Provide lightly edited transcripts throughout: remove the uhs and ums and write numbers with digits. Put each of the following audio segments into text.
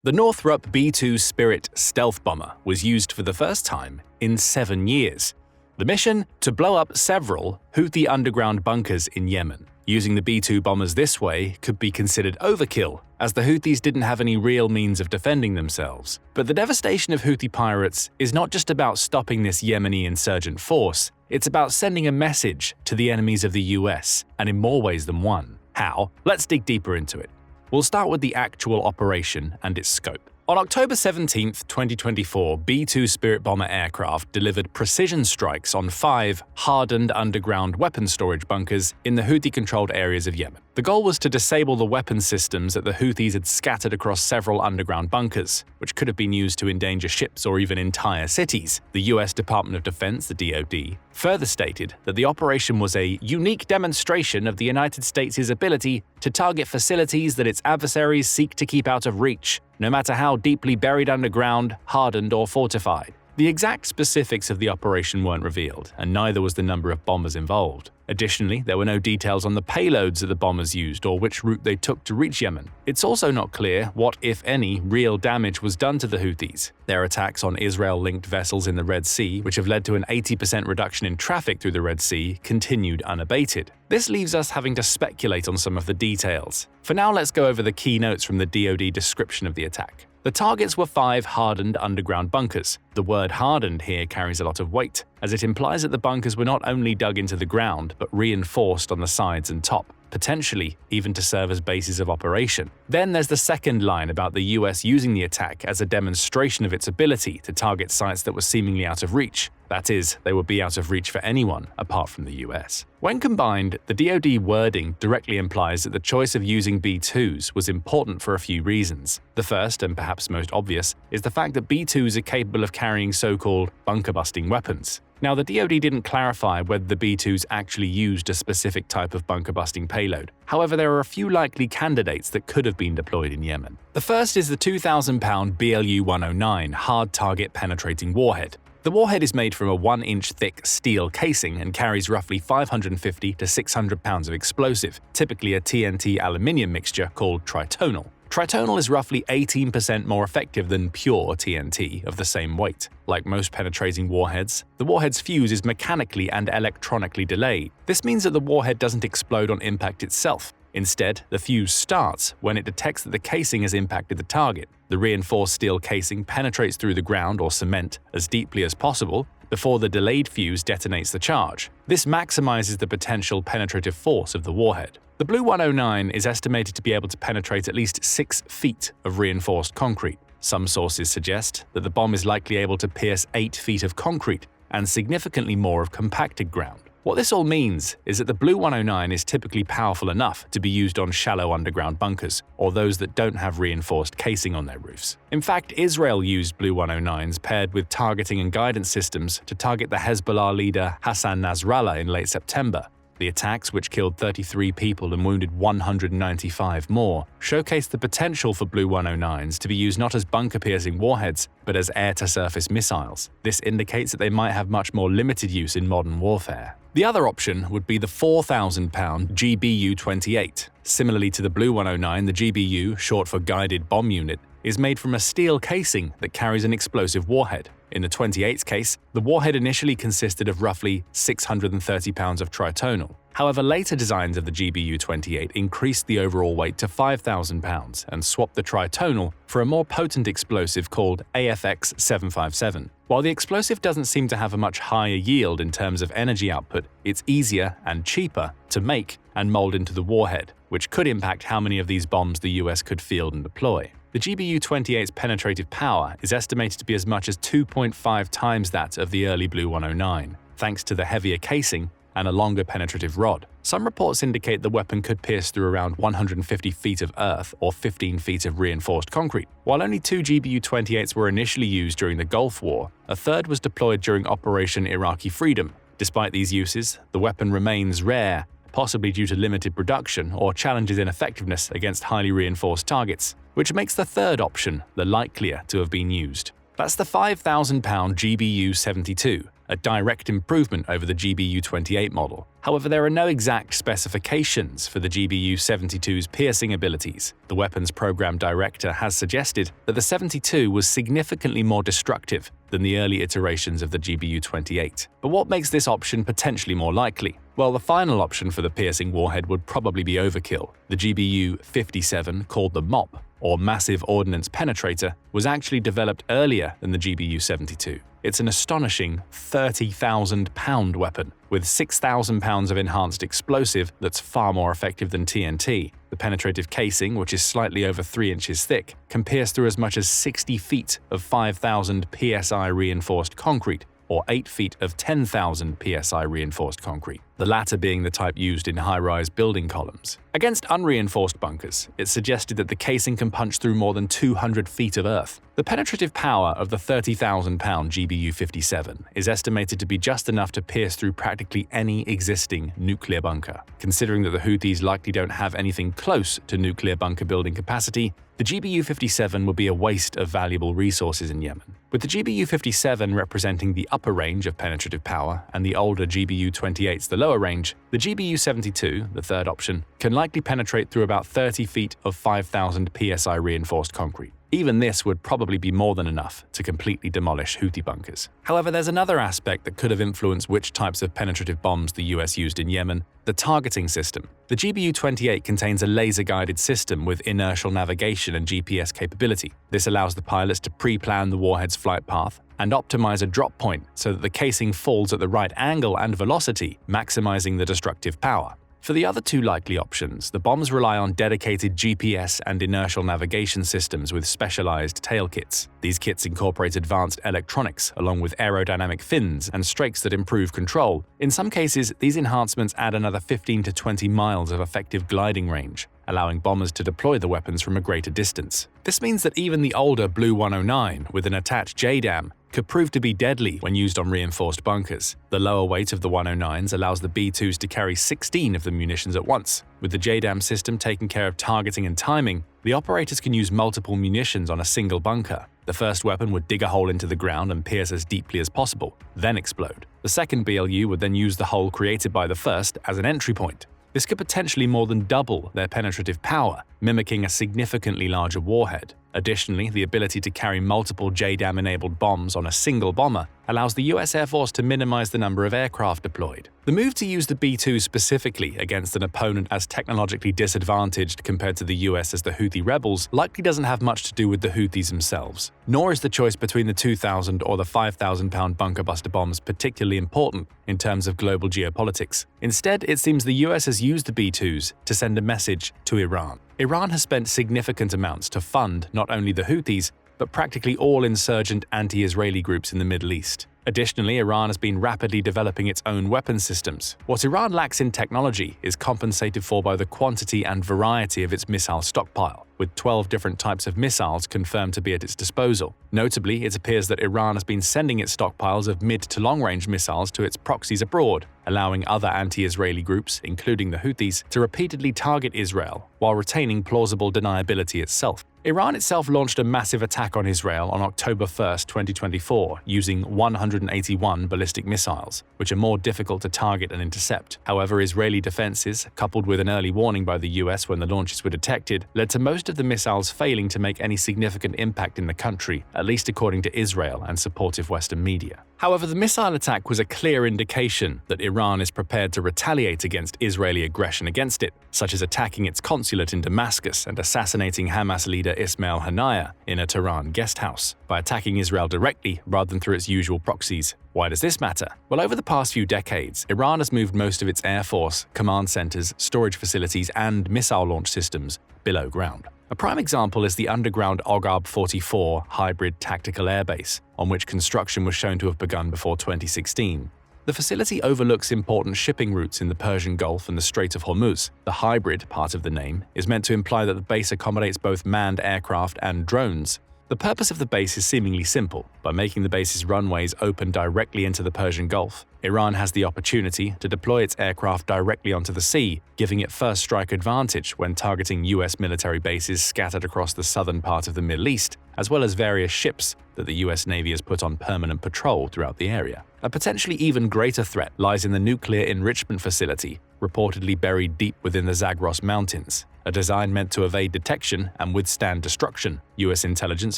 The Northrop B-2 Spirit stealth bomber was used for the first time in 7 years. The mission? To blow up several Houthi underground bunkers in Yemen. Using the B-2 bombers this way could be considered overkill, as the Houthis didn't have any real means of defending themselves. But the devastation of Houthi pirates is not just about stopping this Yemeni insurgent force, it's about sending a message to the enemies of the US, and in more ways than one. How? Let's dig deeper into it. We'll start with the actual operation and its scope. On October 17, 2024, B-2 Spirit bomber aircraft delivered precision strikes on 5 hardened underground weapon storage bunkers in the Houthi-controlled areas of Yemen. The goal was to disable the weapon systems that the Houthis had scattered across several underground bunkers, which could have been used to endanger ships or even entire cities. The US Department of Defense, the DoD, further stated that the operation was a unique demonstration of the United States' ability to target facilities that its adversaries seek to keep out of reach, no matter how deeply buried underground, hardened, or fortified. The exact specifics of the operation weren't revealed, and neither was the number of bombers involved. Additionally, there were no details on the payloads that the bombers used or which route they took to reach Yemen. It's also not clear what, if any, real damage was done to the Houthis. Their attacks on Israel-linked vessels in the Red Sea, which have led to an 80% reduction in traffic through the Red Sea, continued unabated. This leaves us having to speculate on some of the details. For now, let's go over the key notes from the DoD description of the attack. The targets were 5 hardened underground bunkers. The word hardened here carries a lot of weight, as it implies that the bunkers were not only dug into the ground, but reinforced on the sides and top, potentially even to serve as bases of operation. Then there's the second line about the US using the attack as a demonstration of its ability to target sites that were seemingly out of reach. That is, they would be out of reach for anyone apart from the US. When combined, the DoD wording directly implies that the choice of using B-2s was important for a few reasons. The first, and perhaps most obvious, is the fact that B-2s are capable of carrying so-called bunker-busting weapons. Now, the DoD didn't clarify whether the B-2s actually used a specific type of bunker-busting payload. However, there are a few likely candidates that could have been deployed in Yemen. The first is the 2,000-pound BLU-109 hard-target penetrating warhead. The warhead is made from a 1-inch thick steel casing and carries roughly 550 to 600 pounds of explosive, typically a TNT aluminium mixture called tritonal. Tritonal is roughly 18% more effective than pure TNT of the same weight. Like most penetrating warheads, the warhead's fuse is mechanically and electronically delayed. This means that the warhead doesn't explode on impact itself. Instead, the fuse starts when it detects that the casing has impacted the target. The reinforced steel casing penetrates through the ground or cement as deeply as possible before the delayed fuse detonates the charge. This maximizes the potential penetrative force of the warhead. The Blue 109 is estimated to be able to penetrate at least 6 feet of reinforced concrete. Some sources suggest that the bomb is likely able to pierce 8 feet of concrete and significantly more of compacted ground. What this all means is that the Blue 109 is typically powerful enough to be used on shallow underground bunkers, or those that don't have reinforced casing on their roofs. In fact, Israel used Blue 109s paired with targeting and guidance systems to target the Hezbollah leader Hassan Nasrallah in late September. The attacks, which killed 33 people and wounded 195 more, showcased the potential for Blue 109s to be used not as bunker-piercing warheads, but as air-to-surface missiles. This indicates that they might have much more limited use in modern warfare. The other option would be the 4,000-pound GBU-28. Similarly to the Blue 109, the GBU, short for Guided Bomb Unit, is made from a steel casing that carries an explosive warhead. In the 28's case, the warhead initially consisted of roughly 630 pounds of tritonal. However, later designs of the GBU-28 increased the overall weight to 5,000 pounds and swapped the tritonal for a more potent explosive called AFX-757. While the explosive doesn't seem to have a much higher yield in terms of energy output, it's easier and cheaper to make and mold into the warhead, which could impact how many of these bombs the US could field and deploy. The GBU-28's penetrative power is estimated to be as much as 2.5 times that of the early Blue 109, thanks to the heavier casing and a longer penetrative rod. Some reports indicate the weapon could pierce through around 150 feet of earth or 15 feet of reinforced concrete. While only 2 GBU-28s were initially used during the Gulf War, a third was deployed during Operation Iraqi Freedom. Despite these uses, the weapon remains rare, possibly due to limited production or challenges in effectiveness against highly reinforced targets, which makes the third option the likelier to have been used. That's the 5,000-pound GBU-72, a direct improvement over the GBU-28 model. However, there are no exact specifications for the GBU-72's piercing abilities. The weapons program director has suggested that the 72 was significantly more destructive than the early iterations of the GBU-28. But what makes this option potentially more likely? Well, the final option for the piercing warhead would probably be overkill. The GBU-57, called the MOP, or Massive Ordnance Penetrator, was actually developed earlier than the GBU-72. It's an astonishing 30,000-pound weapon, with 6,000 pounds of enhanced explosive that's far more effective than TNT. The penetrative casing, which is slightly over 3 inches thick, can pierce through as much as 60 feet of 5,000 psi reinforced concrete, or 8 feet of 10,000 psi reinforced concrete, the latter being the type used in high-rise building columns. Against unreinforced bunkers, it's suggested that the casing can punch through more than 200 feet of earth. The penetrative power of the 30,000-pound GBU-57 is estimated to be just enough to pierce through practically any existing nuclear bunker. Considering that the Houthis likely don't have anything close to nuclear bunker building capacity, the GBU-57 would be a waste of valuable resources in Yemen. With the GBU-57 representing the upper range of penetrative power and the older GBU-28s the lower range, the GBU-72, the third option, can likely penetrate through about 30 feet of 5,000 psi reinforced concrete. Even this would probably be more than enough to completely demolish Houthi bunkers. However, there's another aspect that could have influenced which types of penetrative bombs the US used in Yemen: the targeting system. The GBU-28 contains a laser-guided system with inertial navigation and GPS capability. This allows the pilots to pre-plan the warhead's flight path and optimize a drop point so that the casing falls at the right angle and velocity, maximizing the destructive power. For the other two likely options, the bombs rely on dedicated GPS and inertial navigation systems with specialized tail kits. These kits incorporate advanced electronics along with aerodynamic fins and strakes that improve control. In some cases, these enhancements add another 15 to 20 miles of effective gliding range, allowing bombers to deploy the weapons from a greater distance. This means that even the older Blue 109 with an attached JDAM could prove to be deadly when used on reinforced bunkers. The lower weight of the 109s allows the B-2s to carry 16 of the munitions at once. With the JDAM system taking care of targeting and timing, the operators can use multiple munitions on a single bunker. The first weapon would dig a hole into the ground and pierce as deeply as possible, then explode. The second BLU would then use the hole created by the first as an entry point. This could potentially more than double their penetrative power, mimicking a significantly larger warhead. Additionally, the ability to carry multiple JDAM-enabled bombs on a single bomber allows the US Air Force to minimize the number of aircraft deployed. The move to use the B-2 specifically against an opponent as technologically disadvantaged compared to the US as the Houthi rebels likely doesn't have much to do with the Houthis themselves. Nor is the choice between the 2,000 or the 5,000-pound bunker buster bombs particularly important in terms of global geopolitics. Instead, it seems the US has used the B-2s to send a message to Iran. Iran has spent significant amounts to fund not only the Houthis, but practically all insurgent anti-Israeli groups in the Middle East. Additionally, Iran has been rapidly developing its own weapons systems. What Iran lacks in technology is compensated for by the quantity and variety of its missile stockpile, with 12 different types of missiles confirmed to be at its disposal. Notably, it appears that Iran has been sending its stockpiles of mid- to long-range missiles to its proxies abroad, allowing other anti-Israeli groups, including the Houthis, to repeatedly target Israel while retaining plausible deniability itself. Iran itself launched a massive attack on Israel on October 1, 2024, using 181 ballistic missiles, which are more difficult to target and intercept. However, Israeli defenses, coupled with an early warning by the US when the launches were detected, led to most of the missiles failing to make any significant impact in the country, at least according to Israel and supportive Western media. However, the missile attack was a clear indication that Iran is prepared to retaliate against Israeli aggression against it, such as attacking its consulate in Damascus and assassinating Hamas leader Ismail Haniyeh in a Tehran guest house, by attacking Israel directly rather than through its usual proxies. Why does this matter? Well, over the past few decades, Iran has moved most of its air force, command centers, storage facilities, and missile launch systems below ground. A prime example is the underground Oghab-44 hybrid tactical airbase, on which construction was shown to have begun before 2016. The facility overlooks important shipping routes in the Persian Gulf and the Strait of Hormuz. The hybrid part of the name is meant to imply that the base accommodates both manned aircraft and drones. The purpose of the base is seemingly simple. By making the base's runways open directly into the Persian Gulf, Iran has the opportunity to deploy its aircraft directly onto the sea, giving it first strike advantage when targeting US military bases scattered across the southern part of the Middle East, as well as various ships that the US Navy has put on permanent patrol throughout the area. A potentially even greater threat lies in the nuclear enrichment facility, reportedly buried deep within the Zagros Mountains. A design meant to evade detection and withstand destruction. US intelligence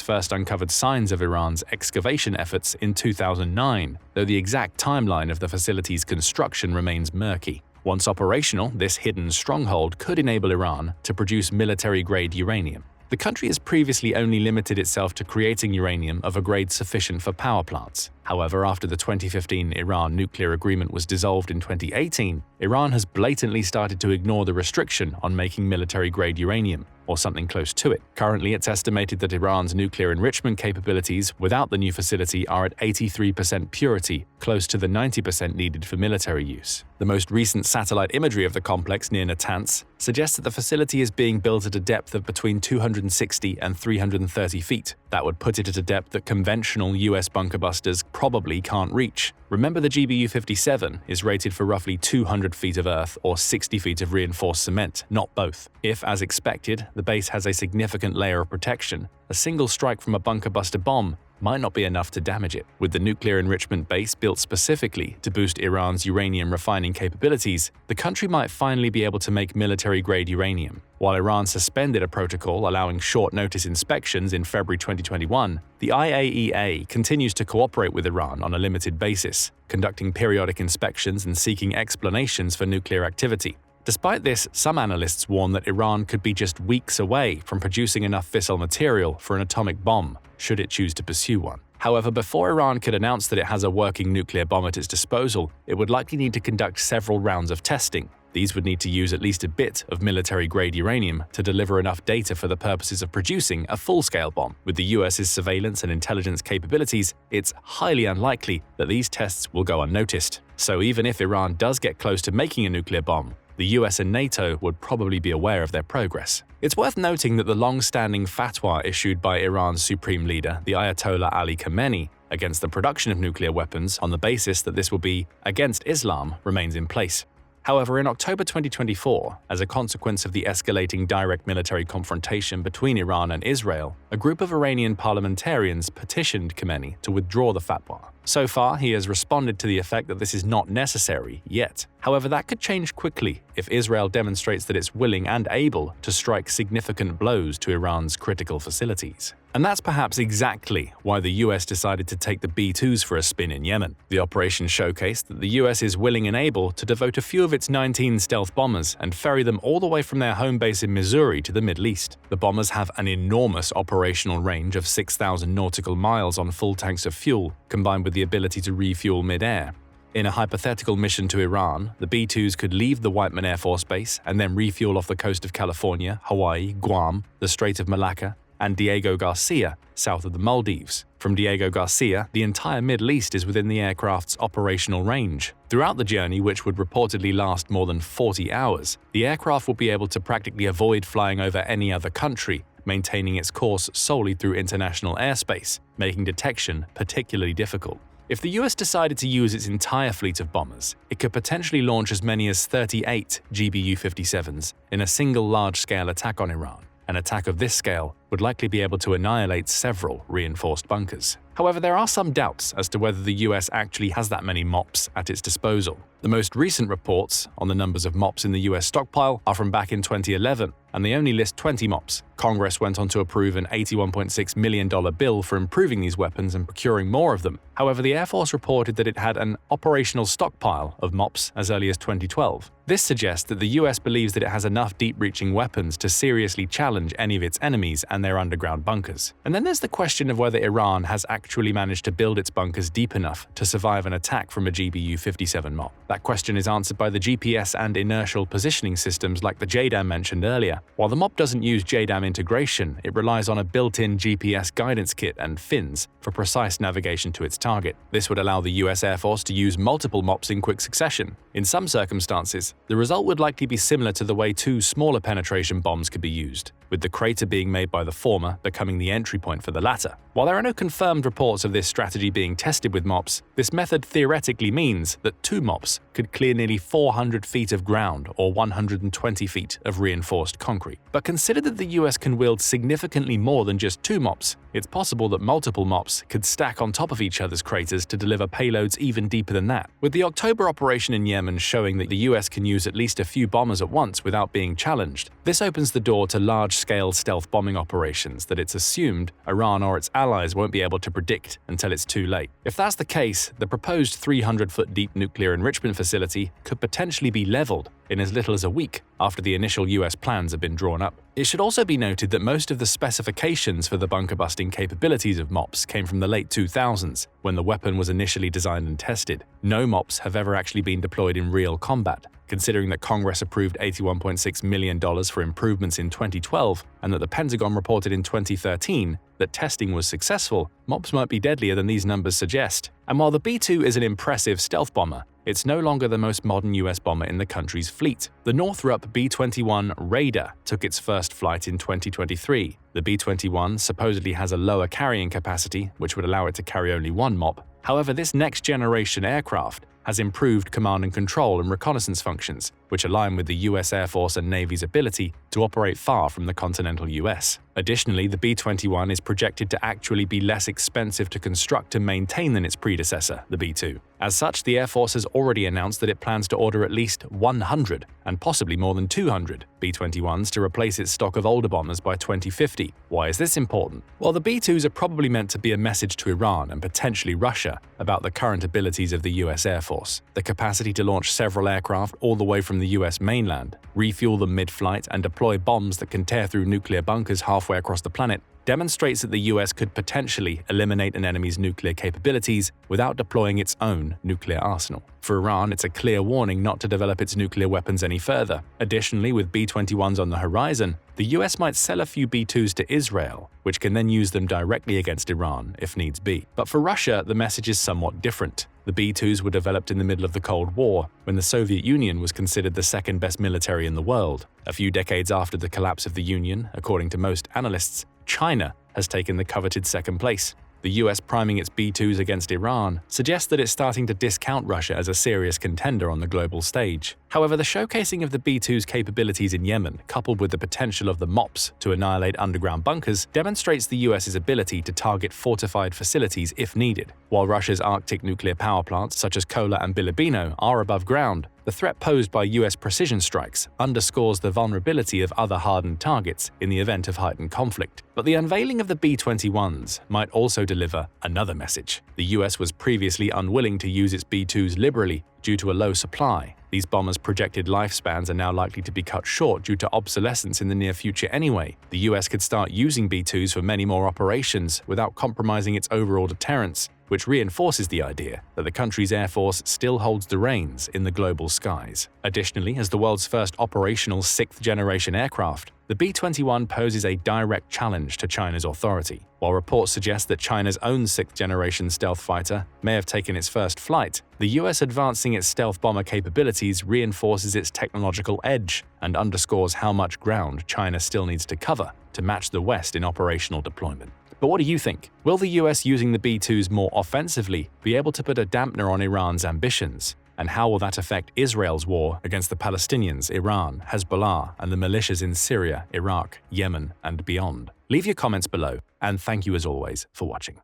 first uncovered signs of Iran's excavation efforts in 2009, though the exact timeline of the facility's construction remains murky. Once operational, this hidden stronghold could enable Iran to produce military-grade uranium. The country has previously only limited itself to creating uranium of a grade sufficient for power plants. However, after the 2015 Iran nuclear agreement was dissolved in 2018, Iran has blatantly started to ignore the restriction on making military-grade uranium, or something close to it. Currently, it's estimated that Iran's nuclear enrichment capabilities without the new facility are at 83% purity, close to the 90% needed for military use. The most recent satellite imagery of the complex near Natanz suggests that the facility is being built at a depth of between 260 and 330 feet. That would put it at a depth that conventional US bunker busters probably can't reach. Remember, the GBU-57 is rated for roughly 200 feet of earth or 60 feet of reinforced cement, not both. If, as expected, the base has a significant layer of protection, a single strike from a bunker buster bomb might not be enough to damage it. With the nuclear enrichment base built specifically to boost Iran's uranium refining capabilities, the country might finally be able to make military-grade uranium. While Iran suspended a protocol allowing short-notice inspections in February 2021, the IAEA continues to cooperate with Iran on a limited basis, conducting periodic inspections and seeking explanations for nuclear activity. Despite this, some analysts warn that Iran could be just weeks away from producing enough fissile material for an atomic bomb, should it choose to pursue one. However, before Iran could announce that it has a working nuclear bomb at its disposal, it would likely need to conduct several rounds of testing. These would need to use at least a bit of military-grade uranium to deliver enough data for the purposes of producing a full-scale bomb. With the US's surveillance and intelligence capabilities, it's highly unlikely that these tests will go unnoticed. So even if Iran does get close to making a nuclear bomb, the US and NATO would probably be aware of their progress. It's worth noting that the long-standing fatwa issued by Iran's supreme leader, the Ayatollah Ali Khamenei, against the production of nuclear weapons on the basis that this will be against Islam remains in place. However, in October 2024, as a consequence of the escalating direct military confrontation between Iran and Israel, a group of Iranian parliamentarians petitioned Khamenei to withdraw the fatwa. So far, he has responded to the effect that this is not necessary yet. However, that could change quickly if Israel demonstrates that it's willing and able to strike significant blows to Iran's critical facilities. And that's perhaps exactly why the US decided to take the B-2s for a spin in Yemen. The operation showcased that the US is willing and able to devote a few of its 19 stealth bombers and ferry them all the way from their home base in Missouri to the Middle East. The bombers have an enormous operational range of 6,000 nautical miles on full tanks of fuel, combined with the ability to refuel mid-air. In a hypothetical mission to Iran, the B-2s could leave the Whiteman Air Force Base and then refuel off the coast of California, Hawaii, Guam, the Strait of Malacca, and Diego Garcia, south of the Maldives. From Diego Garcia, the entire Middle East is within the aircraft's operational range. Throughout the journey, which would reportedly last more than 40 hours, the aircraft will be able to practically avoid flying over any other country, maintaining its course solely through international airspace, making detection particularly difficult. If the US decided to use its entire fleet of bombers, it could potentially launch as many as 38 GBU-57s in a single large-scale attack on Iran. An attack of this scale would likely be able to annihilate several reinforced bunkers. However, there are some doubts as to whether the US actually has that many MOPs at its disposal. The most recent reports on the numbers of MOPs in the US stockpile are from back in 2011, and they only list 20 MOPs. Congress went on to approve an $81.6 million bill for improving these weapons and procuring more of them. However, the Air Force reported that it had an operational stockpile of MOPs as early as 2012. This suggests that the US believes that it has enough deep-reaching weapons to seriously challenge any of its enemies and their underground bunkers. And then there's the question of whether Iran has actually managed to build its bunkers deep enough to survive an attack from a GBU-57 MOP. That question is answered by the GPS and inertial positioning systems like the JDAM mentioned earlier. While the MOP doesn't use JDAM integration, it relies on a built-in GPS guidance kit and fins for precise navigation to its target. This would allow the US Air Force to use multiple MOPs in quick succession. In some circumstances, the result would likely be similar to the way two smaller penetration bombs could be used, with the crater being made by the former becoming the entry point for the latter. While there are no confirmed reports of this strategy being tested with MOPs, this method theoretically means that two MOPs could clear nearly 400 feet of ground or 120 feet of reinforced concrete. But consider that the US can wield significantly more than just two MOPs. It's possible that multiple MOPs could stack on top of each other's craters to deliver payloads even deeper than that. With the October operation in Yemen showing that the US can use at least a few bombers at once without being challenged, this opens the door to large-scale stealth bombing operations that it's assumed Iran or its allies won't be able to predict until it's too late. If that's the case, the proposed 300-foot deep nuclear enrichment facility could potentially be leveled in as little as a week after the initial US plans have been drawn up. It should also be noted that most of the specifications for the bunker-busting capabilities of MOPs came from the late 2000s, when the weapon was initially designed and tested. No MOPs have ever actually been deployed in real combat. Considering that Congress approved $81.6 million for improvements in 2012 and that the Pentagon reported in 2013 that testing was successful, MOPs might be deadlier than these numbers suggest. And while the B-2 is an impressive stealth bomber, it's no longer the most modern US bomber in the country's fleet. The Northrop B-21 Raider took its first flight in 2023. The B-21 supposedly has a lower carrying capacity, which would allow it to carry only one MOP. However, this next-generation aircraft has improved command and control and reconnaissance functions, which align with the US Air Force and Navy's ability to operate far from the continental US. Additionally, the B-21 is projected to actually be less expensive to construct and maintain than its predecessor, the B-2. As such, the Air Force has already announced that it plans to order at least 100, and possibly more than 200, B-21s to replace its stock of older bombers by 2050. Why is this important? Well, the B-2s are probably meant to be a message to Iran and potentially Russia about the current abilities of the US Air Force. The capacity to launch several aircraft all the way from the US mainland, refuel them mid-flight, and deploy bombs that can tear through nuclear bunkers halfway across the planet demonstrates that the US could potentially eliminate an enemy's nuclear capabilities without deploying its own nuclear arsenal. For Iran, it's a clear warning not to develop its nuclear weapons any further. Additionally, with B-21s on the horizon, the US might sell a few B-2s to Israel, which can then use them directly against Iran if needs be. But for Russia, the message is somewhat different. The B-2s were developed in the middle of the Cold War, when the Soviet Union was considered the second best military in the world. A few decades after the collapse of the Union, according to most analysts, China has taken the coveted second place. The US priming its B-2s against Iran suggests that it's starting to discount Russia as a serious contender on the global stage. However, the showcasing of the B-2's capabilities in Yemen, coupled with the potential of the MOPs to annihilate underground bunkers, demonstrates the US's ability to target fortified facilities if needed. While Russia's Arctic nuclear power plants, such as Kola and Bilibino, are above ground, the threat posed by US precision strikes underscores the vulnerability of other hardened targets in the event of heightened conflict. But the unveiling of the B-21s might also deliver another message. The US was previously unwilling to use its B-2s liberally due to a low supply. These bombers' projected lifespans are now likely to be cut short due to obsolescence in the near future anyway. The US could start using B-2s for many more operations without compromising its overall deterrence, which reinforces the idea that the country's air force still holds the reins in the global skies. Additionally, as the world's first operational sixth-generation aircraft, the B-21 poses a direct challenge to China's authority. While reports suggest that China's own sixth-generation stealth fighter may have taken its first flight, the US advancing its stealth bomber capabilities reinforces its technological edge and underscores how much ground China still needs to cover to match the West in operational deployment. But what do you think? Will the US using the B-2s more offensively be able to put a dampener on Iran's ambitions? And how will that affect Israel's war against the Palestinians, Iran, Hezbollah, and the militias in Syria, Iraq, Yemen, and beyond? Leave your comments below, and thank you as always for watching.